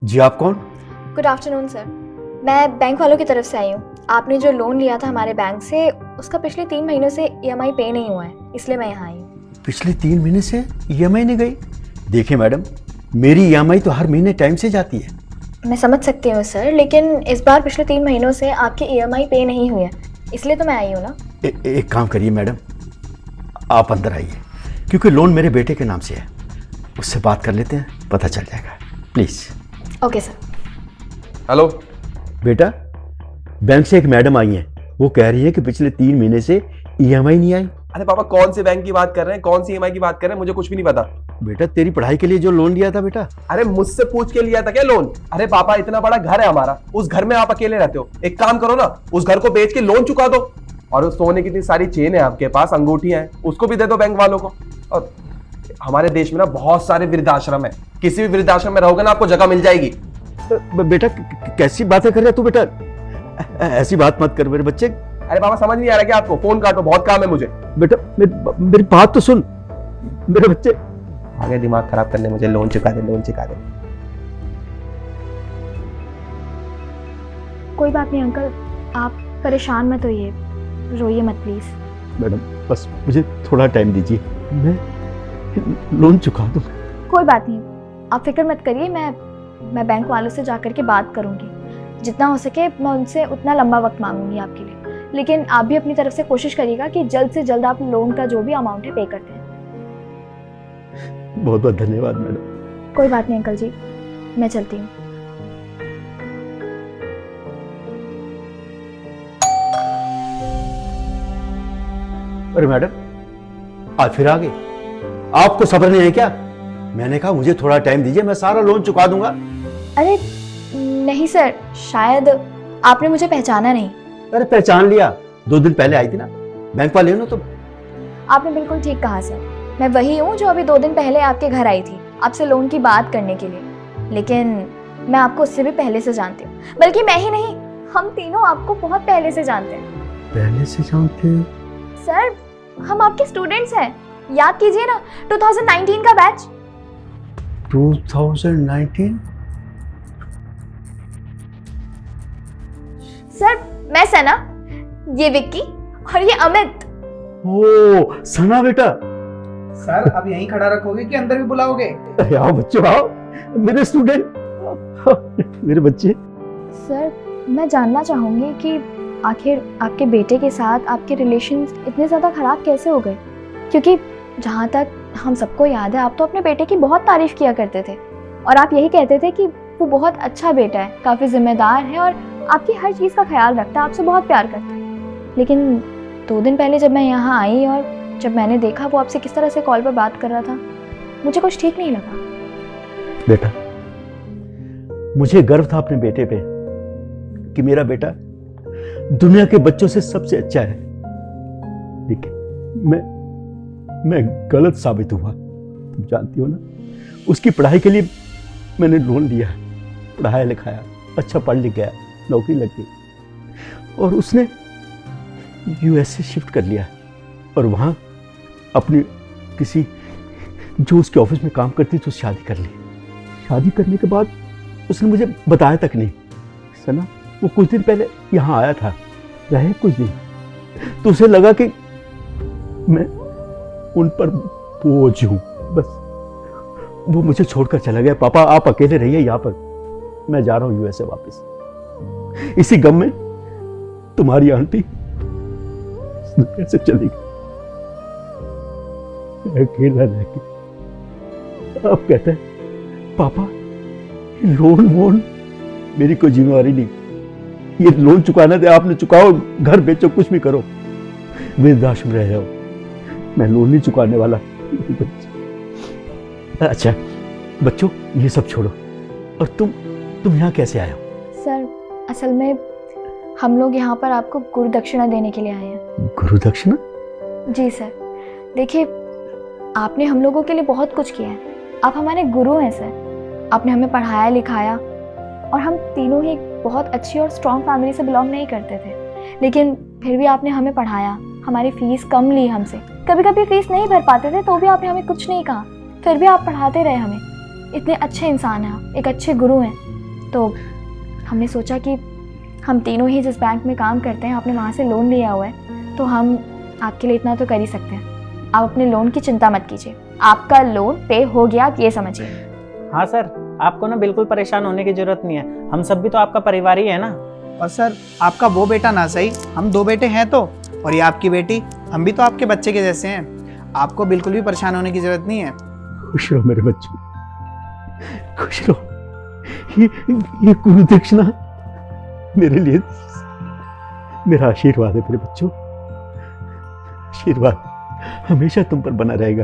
जी आप कौन? Good afternoon sir, मैं बैंक वालों की तरफ से आई हूँ। आपने जो लोन लिया था हमारे बैंक से, उसका पिछले 3 महीनों से EMI पे नहीं हुआ है, इसलिए मैं यहाँ आई हूँ। पिछले 3 महीने से EMI नहीं गई? देखिए मैडम, मेरी EMI तो हर महीने टाइम से जाती है। मैं समझ सकती हूँ सर, लेकिन इस बार पिछले 3 महीनों से आपकी EMI पे नहीं हुई है, इसलिए तो मैं आई हूँ ना। एक काम करिए मैडम, आप अंदर आइए, क्योंकि लोन मेरे बेटे के नाम से है। उससे बात कर लेते हैं, पता चल जाएगा। प्लीज। Okay sir. हेलो बेटा, बैंक से एक मैडम आई हैं, वो कह रही है कि पिछले 3 महीने से EMI नहीं आई। अरे पापा, कौन से बैंक की बात कर रहे हैं, कौन सी EMI की बात कर रहे हैं, मुझे कुछ भी नहीं पता। बेटा, तेरी पढ़ाई के लिए जो लोन लिया था बेटा। अरे मुझसे पूछ के लिया था क्या लोन? अरे पापा, इतना बड़ा घर है हमारा, उस घर में आप अकेले रहते हो। एक काम करो ना, उस घर को बेच के लोन चुका दो। और उस सोने की इतनी सारी चेन है आपके पास, अंगूठियां हैं, उसको भी दे दो बैंक वालों को। और हमारे देश में ना बहुत सारे वृद्धाश्रम है, किसी भी वृद्धाश्रम में रहोगे ना आपको जगह मिल जाएगी। बेटा कैसी बातें कर रहा है तू? बेटा ऐसी बात मत कर मेरे बच्चे। अरे पापा, समझ नहीं आ रहा क्या आपको? फोन काटो, बहुत काम है मुझे। बेटा मेरी बात तो सुन मेरे बच्चे। आगे दिमाग खराब करने मुझे, लोन चुका दे, लोन चुका दे। कोई बात नहीं अंकल, आप परेशान मत होइए, रोइए मत प्लीज़। मैडम बस मुझे थोड़ा टाइम दीजिए, मैं लोन चुका दूँ। कोई बात नहीं, आप फिक्र मत करिए, मैं बैंक वालों से जाकर के बात करूँगी। जितना हो सके मैं उनसे उतना लंबा वक्त मांगूंगी आपके लिए, लेकिन आप भी अपनी तरफ से कोशिश करिएगा कि जल्द से जल्द आप लोन का जो भी अमाउंट है पे करते हैं। बहुत बहुत धन्यवाद मैडम। कोई बात नहीं अंकल जी, मैं चलती हूँ। अरे मैडम, आज फिर आ गए? आपको सब्र नहीं है क्या? मैंने कहा मुझे थोड़ा टाइम दीजिए, मैं सारा लोन चुका दूंगा। अरे नहीं सर, शायद आपने मुझे पहचाना नहीं। अरे पहचान लिया, 2 दिन पहले आई थी ना, बैंक वाले हो ना तुम। आपने बिल्कुल ठीक कहा सर, मैं वही हूँ जो अभी 2 दिन पहले आपके घर आई थी आपसे लोन की बात करने के लिए। लेकिन मैं आपको उससे भी पहले से जानती हूँ, बल्कि मैं ही नहीं, हम तीनों आपको बहुत पहले से जानते हैं। पहले से जानते हो? सर, हम आपके स्टूडेंट्स हैं, याद कीजिए ना, 2019 का बैच। 2019? सर, मैं सना, ये विक्की और ये अमित। ओ सना बेटा। सर, अब यहीं खड़ा रखोगे कि अंदर भी बुलाओगे? अरे आओ बच्चों आओ, मेरे स्टूडेंट, मेरे बच्चे। सर, मैं जानना चाहूंगी कि आखिर आपके बेटे के साथ आपके रिलेशंस इतने ज़्यादा ख़राब कैसे हो गए? क्योंकि जहाँ तक हम सबको याद है, आप तो अपने बेटे की बहुत तारीफ़ किया करते थे और आप यही कहते थे कि वो बहुत अच्छा बेटा है, काफ़ी जिम्मेदार है और आपकी हर चीज़ का ख्याल रखता है, आपसे बहुत प्यार करता है। लेकिन 2 दिन पहले जब मैं यहाँ आई और जब मैंने देखा वो आपसे किस तरह से कॉल पर बात कर रहा था, मुझे कुछ ठीक नहीं लगा। बेटा, मुझे गर्व था अपने बेटे पे कि मेरा बेटा दुनिया के बच्चों से सबसे अच्छा है। लेकिन मैं गलत साबित हुआ। तुम जानती हो ना, उसकी पढ़ाई के लिए मैंने लोन लिया, पढ़ाया लिखाया, अच्छा पढ़ लिख गया, नौकरी लग गई और उसने USA शिफ्ट कर लिया और वहाँ अपनी किसी जो उसके ऑफिस में काम करती थी उससे शादी कर ली। शादी करने के बाद उसने मुझे बताया तक नहीं। सना, वो कुछ दिन पहले यहाँ आया था, रहे कुछ दिन, तो उसे लगा कि मैं उन पर बोझ हूँ, बस वो मुझे छोड़कर चला गया। पापा आप अकेले रहिए यहाँ पर, मैं जा रहा हूँ USA वापस। इसी गम में तुम्हारी आंटी कैसे चली गई, अकेला रह के। अब कहते हैं पापा लोन वोन मेरी कोई जिम्मेवारी नहीं, ये लोन चुकाना दे, आपने चुकाओ, घर बेचो, कुछ भी करो, वृद्धाश्रम रह जाओ, मैं लोन नहीं चुकाने वाला। अच्छा बच्चों, ये सब छोड़ो, और तुम यहाँ कैसे आए हो? सर, असल में हम लोग यहाँ पर आपको गुरु दक्षिणा देने के लिए आए हैं। गुरु दक्षिणा? जी सर, देखिए आपने हम लोगों के लिए बहुत कुछ किया है, आप हमारे गुरु हैं सर। आपने हमें पढ़ाया लिखाया और हम तीनों ही बहुत अच्छी और स्ट्रॉन्ग फैमिली से बिलोंग नहीं करते थे, लेकिन फिर भी आपने हमें पढ़ाया, हमारी फ़ीस कम ली हमसे, कभी कभी फ़ीस नहीं भर पाते थे तो भी आपने हमें कुछ नहीं कहा, फिर भी आप पढ़ाते रहे हमें। इतने अच्छे इंसान हैं आप, एक अच्छे गुरु हैं। तो हमने सोचा कि हम तीनों ही जिस बैंक में काम करते हैं, आपने वहाँ से लोन लिया हुआ है, तो हम आपके लिए इतना तो कर ही सकते हैं। आप अपने लोन की चिंता मत कीजिए, आपका लोन पे हो गया, आप ये समझिए। हाँ सर, आपको ना बिल्कुल परेशान होने की जरूरत नहीं है, हम सब भी तो आपका परिवार ही है ना। और सर आपका वो बेटा ना सही, हम 2 बेटे हैं तो, और ये आपकी बेटी, हम भी तो आपके बच्चे के जैसे हैं। आपको बिल्कुल भी परेशान होने की जरूरत नहीं है। खुश रहो मेरे बच्चों, खुश रहो। ये गुरु दक्षिणा मेरे लिए मेरा आशीर्वाद है मेरे बच्चों। आशीर्वाद हमेशा तुम पर बना रहेगा।